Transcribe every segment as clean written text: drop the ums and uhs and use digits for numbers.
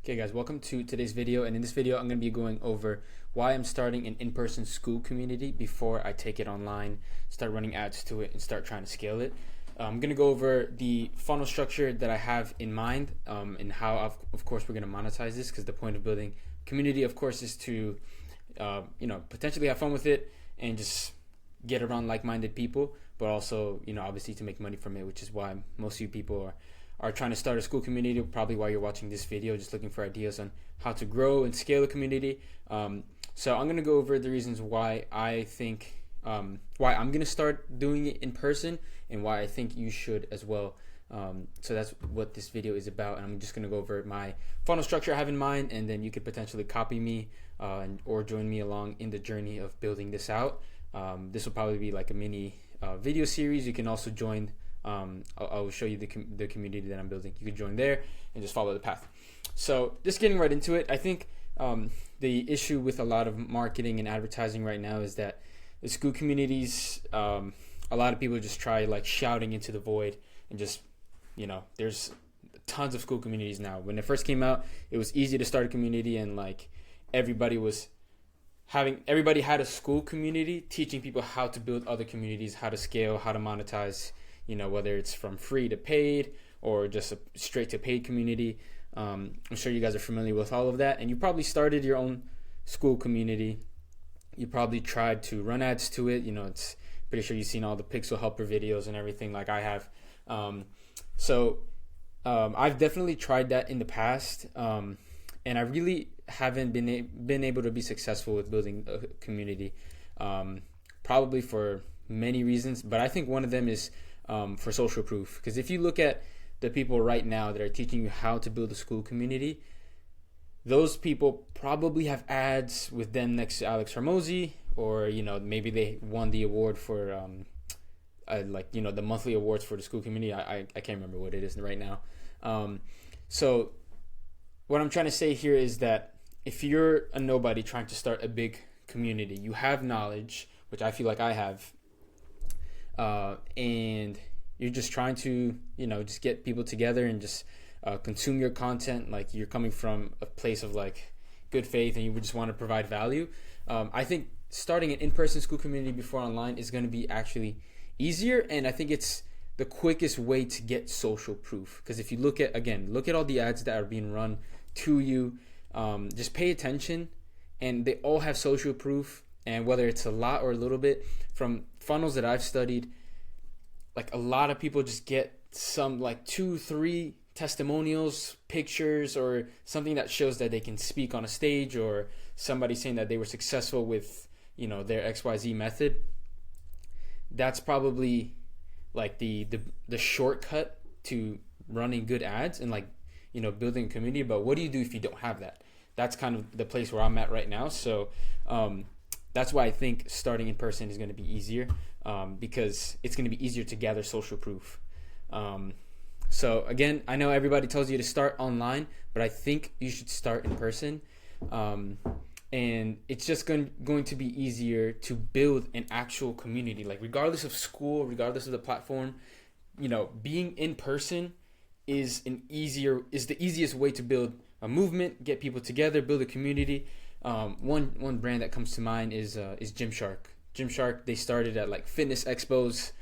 Okay guys, welcome to today's video, and in this video I'm going to be going over why I'm starting an in-person Skool community before I take it online, start running ads to it, and start trying to scale it. I'm going to go over the funnel structure that I have in mind, and how of course we're going to monetize this, because the point of building community of course is to potentially have fun with it and just get around like-minded people, but also obviously to make money from it, which is why most of you people are trying to start a Skool community, probably while you're watching this video, just looking for ideas on how to grow and scale a community. So I'm going to go over the reasons why I think why I'm going to start doing it in person, and why I think you should as well. So that's what this video is about, and I'm just going to go over my funnel structure I have in mind, and then you could potentially copy me or join me along in the journey of building this out. This will probably be like a mini video series. You can also join. I'll show you the community that I'm building. You can join there and just follow the path. So just getting right into it, I think the issue with a lot of marketing and advertising right now is that the Skool communities, a lot of people just try like shouting into the void, and just there's tons of Skool communities now. When it first came out, it was easy to start a community, and like everybody had a Skool community teaching people how to build other communities, how to scale, how to monetize, whether it's from free to paid or just a straight to paid community. I'm sure you guys are familiar with all of that, and you probably started your own Skool community. You probably tried to run ads to it. It's pretty sure you've seen all the pixel helper videos and everything like I have. I've definitely tried that in the past, and I really haven't been able to be successful with building a community, probably for many reasons, but I think one of them is for social proof. Because if you look at the people right now that are teaching you how to build a Skool community, those people probably have ads with them next to Alex Hormozy, or maybe they won the award for the monthly awards for the Skool community. I can't remember what it is right now. So what I'm trying to say here is that if you're a nobody trying to start a big community, you have knowledge, which I feel like I have, and you're just trying to just get people together and just consume your content, like you're coming from a place of like good faith and you just want to provide value. I think starting an in-person Skool community before online is going to be actually easier, and I think it's the quickest way to get social proof. Because if you look at all the ads that are being run to you, just pay attention, and they all have social proof. And whether it's a lot or a little bit, from funnels that I've studied, like a lot of people just get some like 2-3 testimonials, pictures, or something that shows that they can speak on a stage, or somebody saying that they were successful with their XYZ method. That's probably like the shortcut to running good ads and building a community. But what do you do if you don't have that? That's kind of the place where I'm at right now. So that's why I think starting in person is going to be easier, because it's going to be easier to gather social proof. So again, I know everybody tells you to start online, but I think you should start in person. And it's just going to be easier to build an actual community. Like regardless of Skool, regardless of the platform, being in person is the easiest way to build a movement, get people together, build a community. One brand that comes to mind is Gymshark. Gymshark, they started at like fitness expos.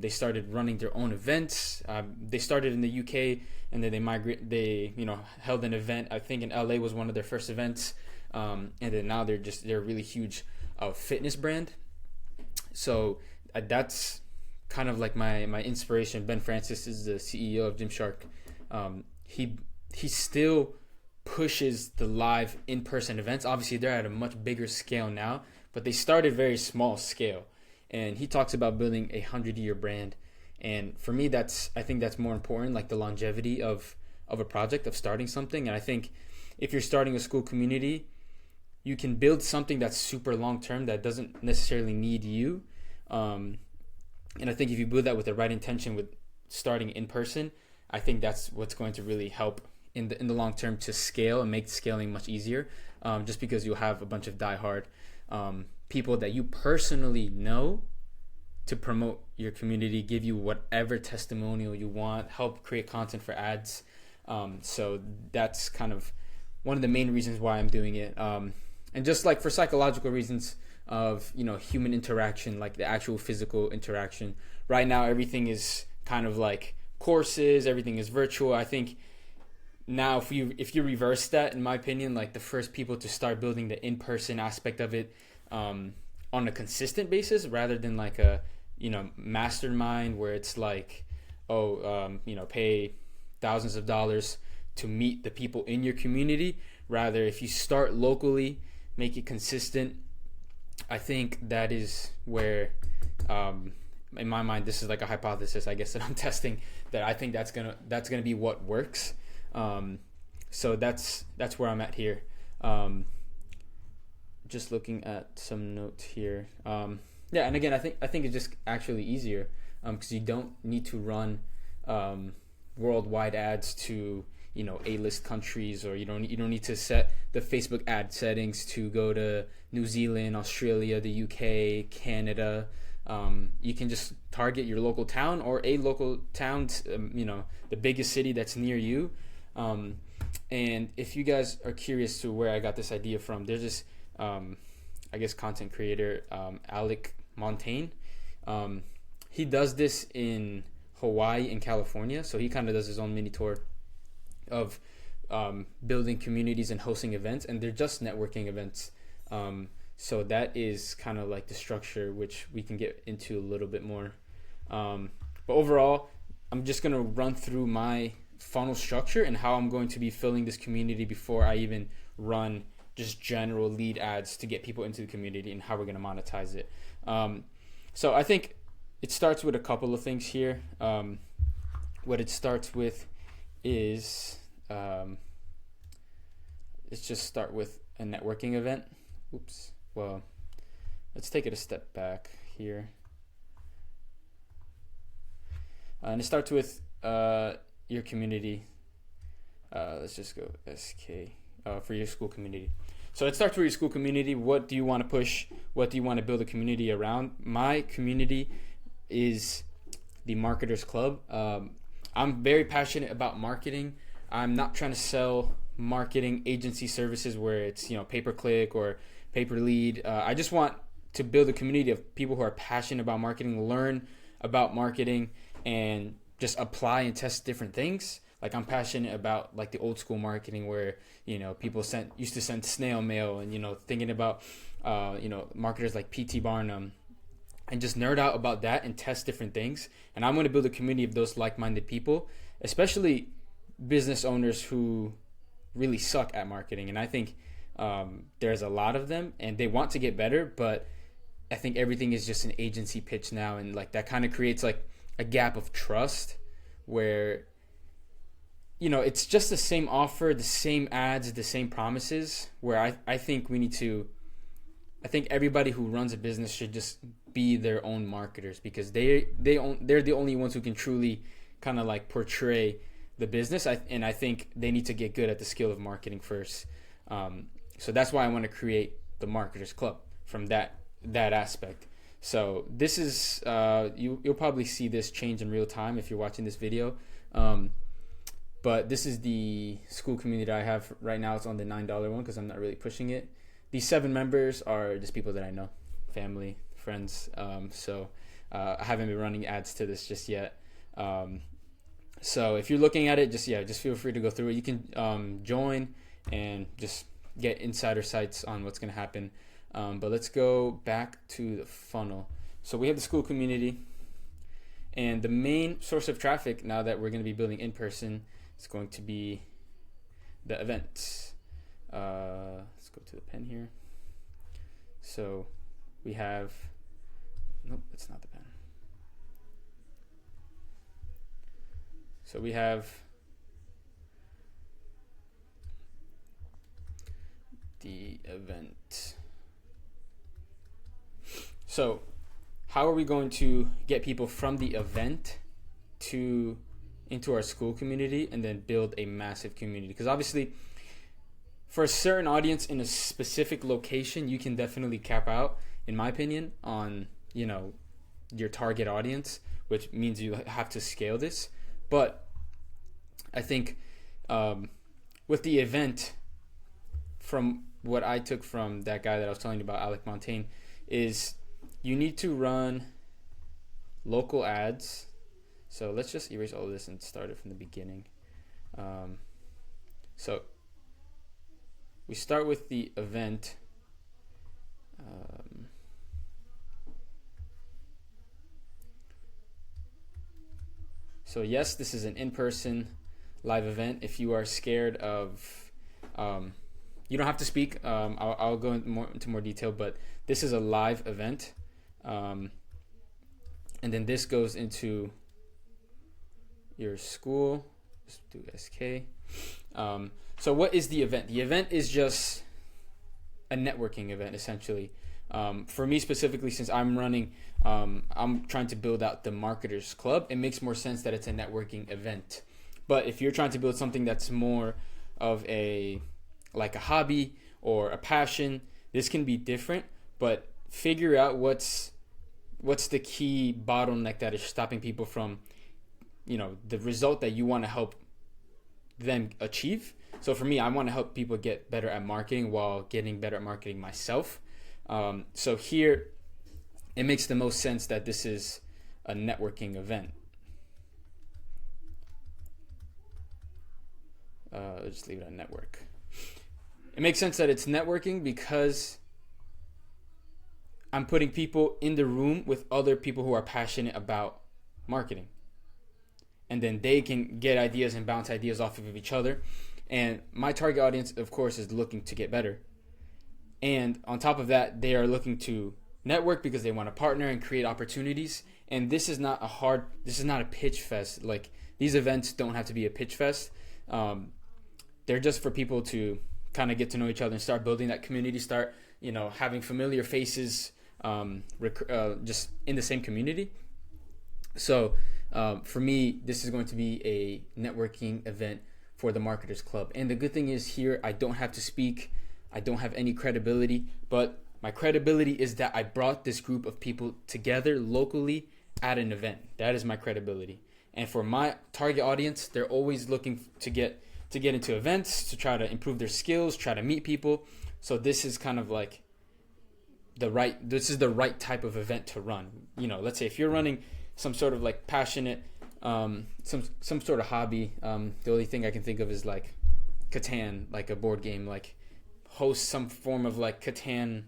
They started running their own events. They started in the UK, and then they held an event. I think in LA was one of their first events. And then now they're a really huge fitness brand. So that's kind of like my inspiration. Ben Francis is the CEO of Gymshark. He still pushes the live in-person events. Obviously they're at a much bigger scale now, but they started very small scale, and he talks about building a 100-year brand. And for me, I think that's more important, like the longevity of a project, of starting something. And I think if you're starting a Skool community, you can build something that's super long-term, that doesn't necessarily need you. And I think if you build that with the right intention, with starting in person, I think that's what's going to really help in the long term to scale and make scaling much easier, just because you'll have a bunch of diehard people that you personally know to promote your community, give you whatever testimonial you want, help create content for ads. So that's kind of one of the main reasons why I'm doing it. And just like for psychological reasons of, human interaction, like the actual physical interaction. Right now, everything is kind of like courses, everything is virtual. I think now if you reverse that, in my opinion, like the first people to start building the in-person aspect of it on a consistent basis, rather than like a mastermind where it's like, pay thousands of dollars to meet the people in your community. Rather, if you start locally, make it consistent, I think that is where, in my mind, this is like a hypothesis, I guess, that I'm testing, that I think that's gonna be what works. So that's where I'm at here. Just looking at some notes here. Yeah, and again, I think it's just actually easier because you don't need to run worldwide ads to A-list countries, or you don't need to set the Facebook ad settings to go to New Zealand, Australia, the UK, Canada. You can just target your local town or a local town, the biggest city that's near you. And if you guys are curious to where I got this idea from, there's this I guess content creator, Alec Montaigne. He does this in Hawaii and California, so he kind of does his own mini tour of building communities and hosting events, and they're just networking events. So that is kind of like the structure, which we can get into a little bit more. But overall, I'm just going to run through my funnel structure and how I'm going to be filling this community before I even run just general lead ads to get people into the community, and how we're going to monetize it. So I think it starts with a couple of things here. What it starts with is, let's just start with a networking event. Oops. Well, let's take it a step back here. And it starts with your community. Let's just go SK for your school community. So it starts with your school community. What do you want to push? What do you want to build a community around? My community is the Marketers Club. I'm very passionate about marketing. I'm not trying to sell marketing agency services where it's pay-per-click or pay-per-lead. I just want to build a community of people who are passionate about marketing, learn about marketing, and just apply and test different things. Like I'm passionate about like the old school marketing where people used to send snail mail, and thinking about marketers like P.T. Barnum, and just nerd out about that and test different things. And I'm going to build a community of those like-minded people, especially business owners who really suck at marketing. And I think there's a lot of them and they want to get better, but I think everything is just an agency pitch now. And like that kind of creates like a gap of trust where, it's just the same offer, the same ads, the same promises, where I think I think everybody who runs a business should just be their own marketers, because they're the only ones who can truly kind of like portray the business. And I think they need to get good at the skill of marketing first. So that's why I want to create the Marketers Club from that aspect. So this is you'll probably see this change in real time if you're watching this video. But this is the school community that I have right now. It's on the $9 one because I'm not really pushing it. These 7 members are just people that I know, family, friends. So I haven't been running ads to this just yet. So if you're looking at it, just feel free to go through it. You can join and just get insider sites on what's going to happen. But let's go back to the funnel. So we have the school community, and the main source of traffic now that we're going to be building in person is going to be the events. Let's go to the pen here. So we have, nope, that's not the pen. So we have the event. So how are we going to get people from the event into our school community and then build a massive community? Because obviously for a certain audience in a specific location, you can definitely cap out, in my opinion, on your target audience, which means you have to scale this. But I think with the event, from what I took from that guy that I was telling you about, Alec Montaigne, is you need to run local ads. So let's just erase all of this and start it from the beginning. So we start with the event. So yes, this is an in-person live event. If you are scared of, you don't have to speak. I'll go into more detail, but this is a live event. And then this goes into your Skool. Just do SK. So what is the event? The event is just a networking event, essentially. For me specifically, since I'm running, I'm trying to build out the Marketers Club. It makes more sense that it's a networking event. But if you're trying to build something that's more of a hobby or a passion, this can be different. But figure out what's the key bottleneck that is stopping people from, the result that you want to help them achieve. So for me, I want to help people get better at marketing while getting better at marketing myself. So here, it makes the most sense that this is a networking event. Just leave it on network. It makes sense that it's networking because I'm putting people in the room with other people who are passionate about marketing. And then they can get ideas and bounce ideas off of each other. And my target audience, of course, is looking to get better. And on top of that, they are looking to network because they want to partner and create opportunities. And this is not a pitch fest. Like, these events don't have to be a pitch fest. They're just for people to kind of get to know each other and start building that community, start, having familiar faces just in the same community. So for me, this is going to be a networking event for the Marketers Club. And the good thing is here, I don't have to speak. I don't have any credibility, but my credibility is that I brought this group of people together locally at an event. That is my credibility. And for my target audience, they're always looking to get into events, to try to improve their skills, try to meet people. So this is kind of like the right type of event to run. Let's say if you're running some sort of like passionate, some sort of hobby. The only thing I can think of is like Catan, like a board game, like host some form of like Catan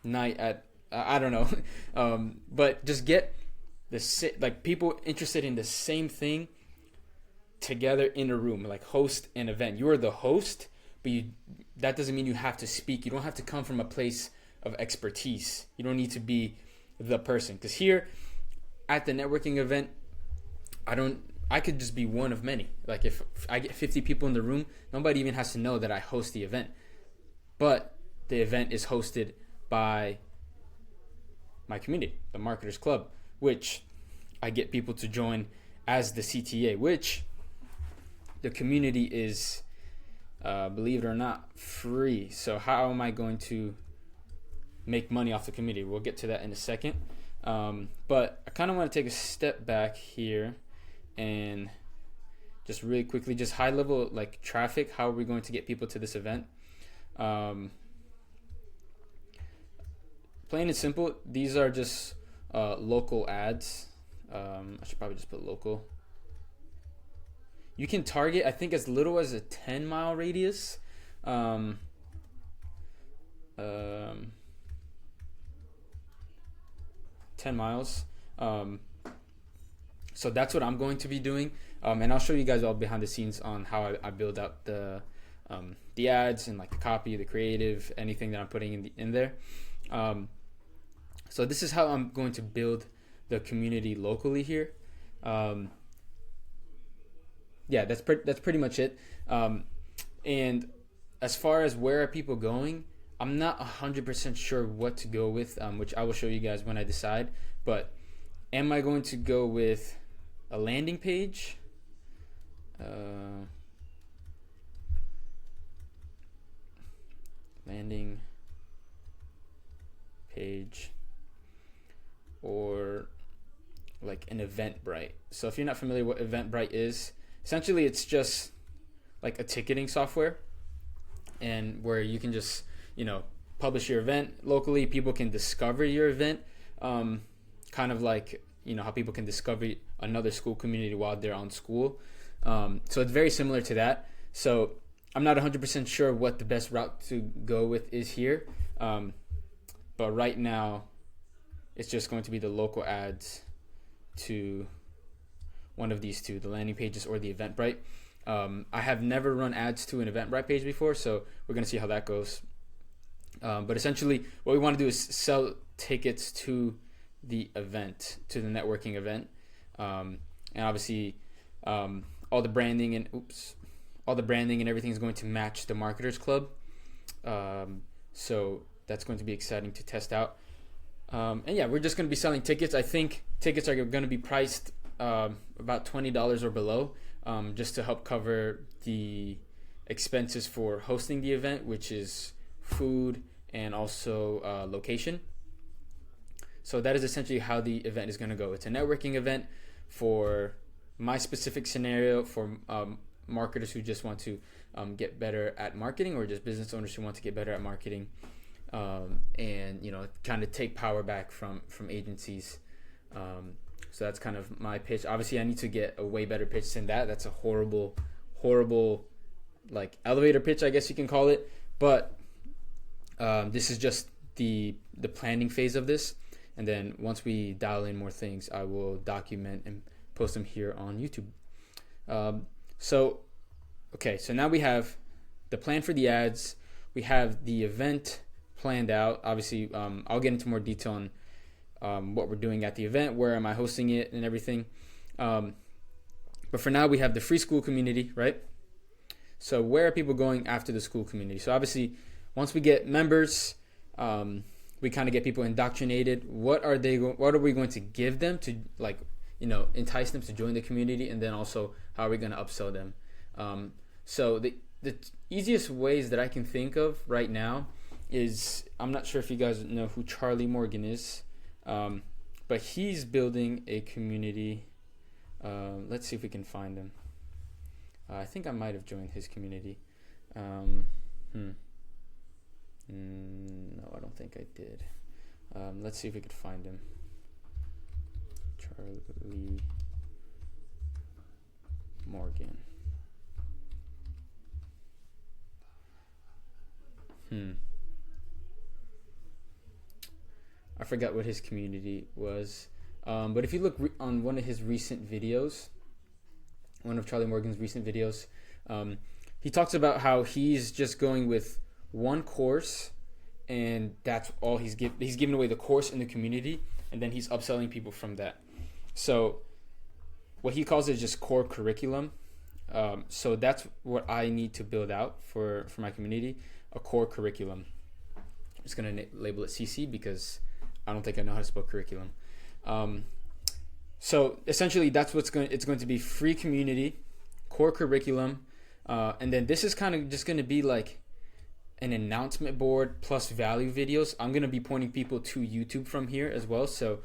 night at I don't know, but just get people interested in the same thing together in a room, like host an event. You are the host, but that doesn't mean you have to speak. You don't have to come from a place of expertise. You don't need to be the person, because here at the networking event, I could just be one of many. Like if I get 50 people in the room, nobody even has to know that I host the event. But the event is hosted by my community, the Marketers Club, which I get people to join as the CTA, which the community is, believe it or not, free. So how am I going to make money off the community? We'll get to that in a second. But I kind of want to take a step back here and just really quickly, just high level like traffic. How are we going to get people to this event? Plain and simple, these are just local ads. I should probably just put local. You can target, I think, as little as a 10-mile radius. 10 miles. So that's what I'm going to be doing. And I'll show you guys all behind the scenes on how I build out the ads and like the copy, the creative, anything that I'm putting in there. So this is how I'm going to build the community locally here. Yeah, that's pretty much it. And as far as where are people going, I'm not 100% sure what to go with, which I will show you guys when I decide. But am I going to go with a landing page? Landing page, or like an Eventbrite. So if you're not familiar what Eventbrite is, essentially it's just like a ticketing software. and where you can just, publish your event locally. People can discover your event, kind of like, how people can discover another Skool community while they're on Skool. So it's very similar to that. So I'm not 100% sure what the best route to go with is here. But right now, it's just going to be the local ads to one of these two, the landing pages or the Eventbrite. I have never run ads to an Eventbrite page before, so we're going to see how that goes. But essentially, what we want to do is sell tickets to the event, to the networking event. And obviously, all the branding and everything is going to match the Marketers Club. So that's going to be exciting to test out. And yeah, we're just going to be selling tickets. I think tickets are going to be priced about $20 or below, just to help cover the expenses for hosting the event, which is food and also location. So that is essentially how the event is going to go. It's a networking event for my specific scenario, for marketers who just want to get better at marketing, or just business owners who want to get better at marketing, and kind of take power back from agencies. So that's kind of my pitch. Obviously, I need to get a way better pitch than that. That's a horrible like elevator pitch, I guess you can call it. But this is just the planning phase of this. And then once we dial in more things, I will document and post them here on YouTube. So now we have the plan for the ads. We have the event planned out. Obviously, I'll get into more detail on what we're doing at the event, where am I hosting it, and everything. But for now, we have the free Skool community, right? So where are people going after the Skool community? So obviously, once we get members, we kind of get people indoctrinated. What are we going to give them to, entice them to join the community? And then also, how are we going to upsell them? So the easiest ways that I can think of right now is, I'm not sure if you guys know who Charlie Morgan is, but he's building a community. Let's see if we can find him. I think I might have joined his community. No, I don't think I did. Let's see if we could find him. Charlie Morgan. I forgot what his community was. But if you look on one of his recent videos, one of Charlie Morgan's recent videos, he talks about how he's just going with one course, and that's all he's giving away, the course in the community, and then he's upselling people from that. So what he calls it is just core curriculum. So that's what I need to build out for my community, a core curriculum. I'm just going to label it CC because I don't think I know how to spell curriculum. So essentially that's it's going to be free community, core curriculum, and then this is kind of just going to be like an announcement board plus value videos. I'm going to be pointing people to YouTube from here as well. So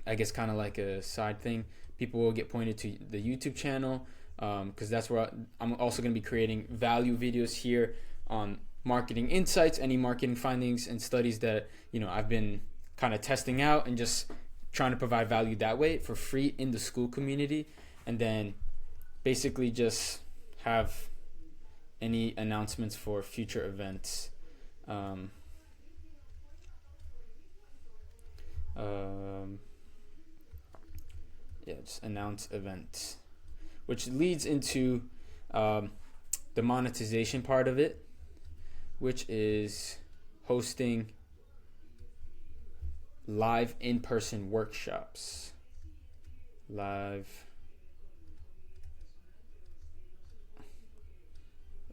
I guess kind of like a side thing. People will get pointed to the YouTube channel, because that's where I'm also going to be creating value videos here on marketing insights, any marketing findings and studies that I've been kind of testing out, and just trying to provide value that way for free in the Skool community. And then basically just have any announcements for future events. Just announce events, which leads into the monetization part of it, which is hosting live in-person workshops.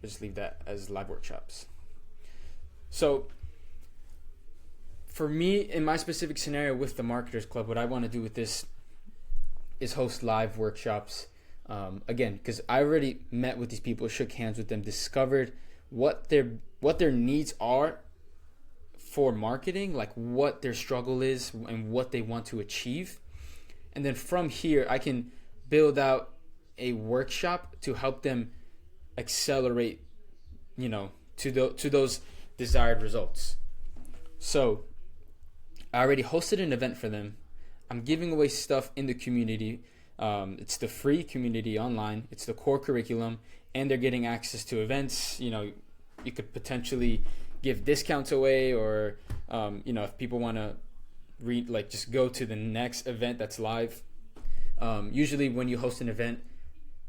Just leave that as live workshops. So for me, in my specific scenario with the Marketers Club, what I want to do with this is host live workshops. Again, because I already met with these people, shook hands with them, discovered what their needs are for marketing, like what their struggle is and what they want to achieve. And then from here, I can build out a workshop to help them accelerate to those desired results. So I already hosted an event for them. I'm giving away stuff in the community. It's the free community online. It's the core curriculum, and they're getting access to events. You could potentially give discounts away, or if people want to just go to the next event that's live. Usually when you host an event,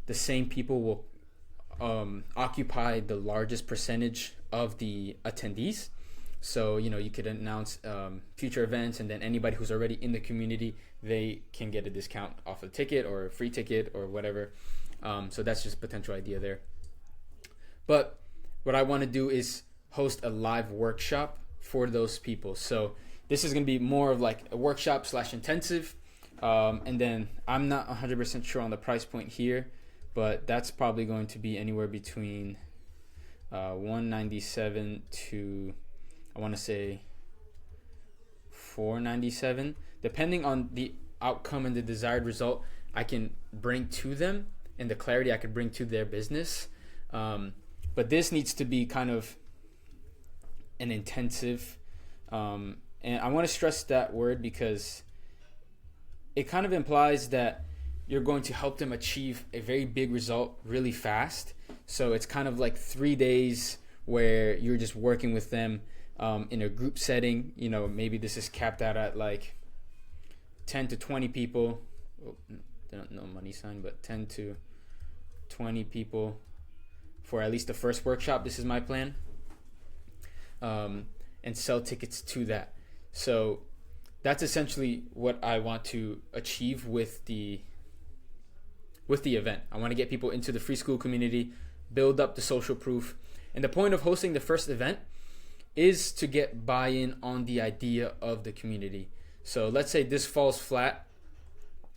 the same people will occupy the largest percentage of the attendees. So you could announce future events, and then anybody who's already in the community, they can get a discount off a ticket or a free ticket or whatever. So that's just a potential idea there. But what I want to do is host a live workshop for those people. So this is going to be more of like a workshop / intensive. And then I'm not 100% sure on the price point here, but that's probably going to be anywhere between $197 to, I want to say, $497, depending on the outcome and the desired result I can bring to them and the clarity I could bring to their business. But this needs to be kind of an intensive, and I want to stress that word because it kind of implies that you're going to help them achieve a very big result really fast. So it's kind of like 3 days where you're just working with them in a group setting. Maybe this is capped out at like 10 to 20 people. Oh, no money sign, but 10 to 20 people for at least the first workshop. This is my plan. And sell tickets to that. So that's essentially what I want to achieve with the event. I want to get people into the free Skool community, build up the social proof. And the point of hosting the first event is to get buy-in on the idea of the community. So let's say this falls flat,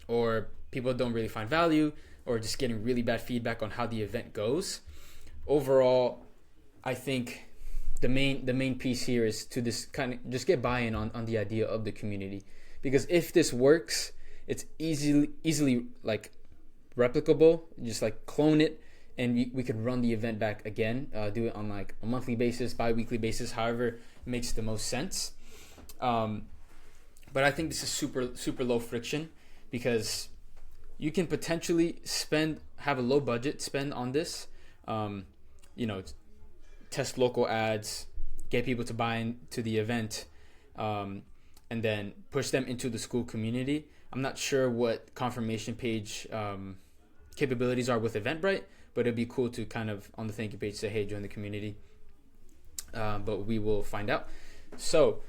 or people don't really find value, or just getting really bad feedback on how the event goes. Overall, I think the main piece here is to this kind of just get buy-in on the idea of the community. Because if this works, it's easily like replicable. Just like clone it, and we could run the event back again, do it on like a monthly basis, bi-weekly basis, however makes the most sense. But I think this is super low friction, because you can potentially have a low budget spend on this. Test local ads, get people to buy into the event, and then push them into the Skool community. I'm not sure what confirmation page capabilities are with Eventbrite, but it'd be cool to kind of on the thank you page say, hey, join the community. But we will find out. So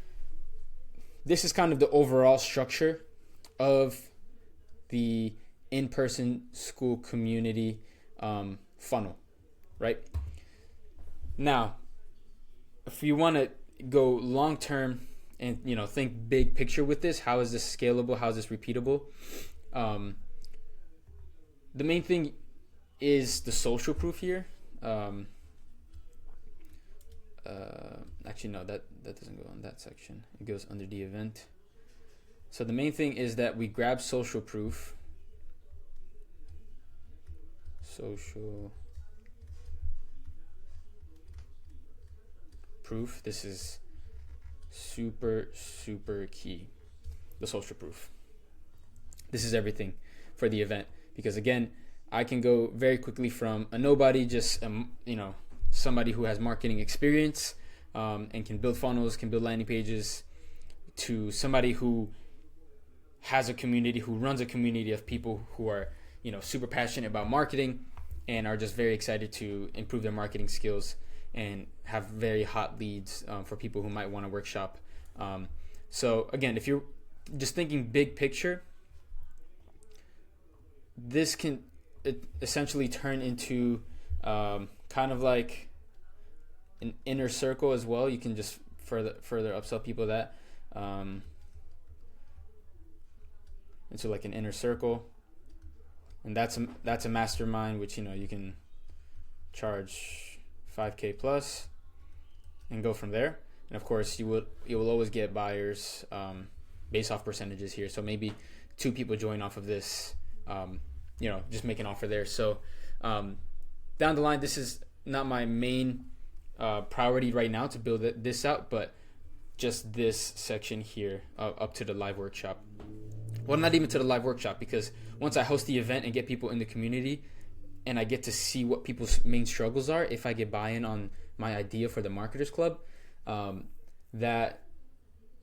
this is kind of the overall structure of the in-person Skool community funnel, right? Now, if you want to go long-term and, think big picture with this, how is this scalable? How is this repeatable? The main thing is the social proof here. Actually, no, that doesn't go on that section. It goes under the event. So the main thing is that we grab social proof. Social proof. This is super key. The social proof. This is everything for the event, because again, I can go very quickly from a nobody, just somebody who has marketing experience and can build funnels, can build landing pages, to somebody who has a community, who runs a community of people who are super passionate about marketing and are just very excited to improve their marketing skills and have very hot leads for people who might want to workshop. So again, if you're just thinking big picture, this can essentially turn into kind of like an inner circle as well. You can just further upsell people that into like an inner circle, and that's a mastermind, which you can charge $5,000 plus and go from there. And of course, you will always get buyers based off percentages here. So maybe 2 people join off of this, just make an offer there. So down the line, this is not my main priority right now to build this out, but just this section here up to the live workshop. Well, not even to the live workshop, because once I host the event and get people in the community and I get to see what people's main struggles are, if I get buy-in on my idea for the Marketers Club, that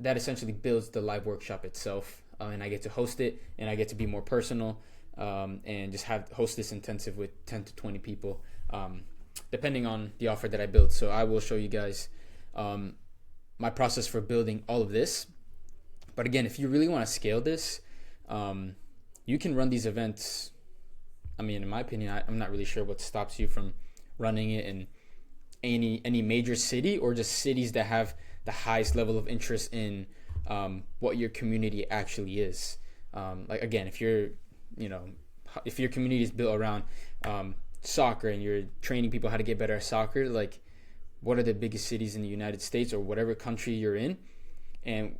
essentially builds the live workshop itself, and I get to host it, and I get to be more personal, and just host this intensive with 10 to 20 people, depending on the offer that I build. So I will show you guys my process for building all of this. But again, if you really want to scale this, you can run these events. I mean, in my opinion, I'm not really sure what stops you from running it in any major city, or just cities that have the highest level of interest in what your community actually is. Like, again, if your community is built around soccer and you're training people how to get better at soccer, like, what are the biggest cities in the United States or whatever country you're in, and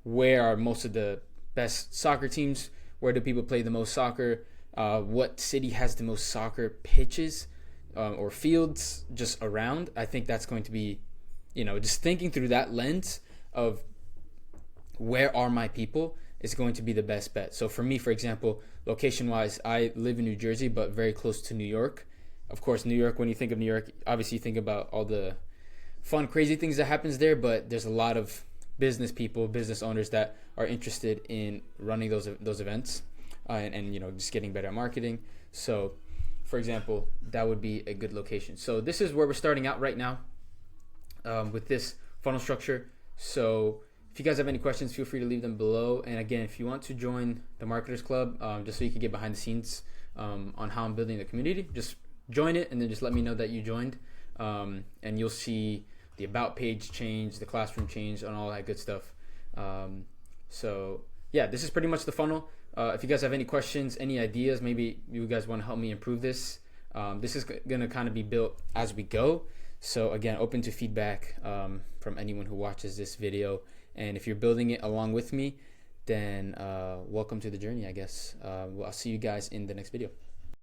where are most of the best soccer teams? Where do people play the most soccer? What city has the most soccer pitches or fields just around? I think that's going to be, just thinking through that lens of where are my people is going to be the best bet. So for me, for example, location-wise, I live in New Jersey, but very close to New York. Of course, New York, when you think of New York, obviously you think about all the fun, crazy things that happens there, but there's a lot of business people, business owners that are interested in running those events, and just getting better at marketing. So, for example, that would be a good location. So this is where we're starting out right now with this funnel structure. So if you guys have any questions, feel free to leave them below. And again, if you want to join the Marketers Club, just so you can get behind the scenes on how I'm building the community, just join it and then just let me know that you joined, and you'll see the about page change, the classroom change, and all that good stuff. So yeah, this is pretty much the funnel. If you guys have any questions, any ideas, maybe you guys want to help me improve this, this is going to kind of be built as we go. So again, open to feedback from anyone who watches this video. And if you're building it along with me, then welcome to the journey, I guess. Well, I'll see you guys in the next video.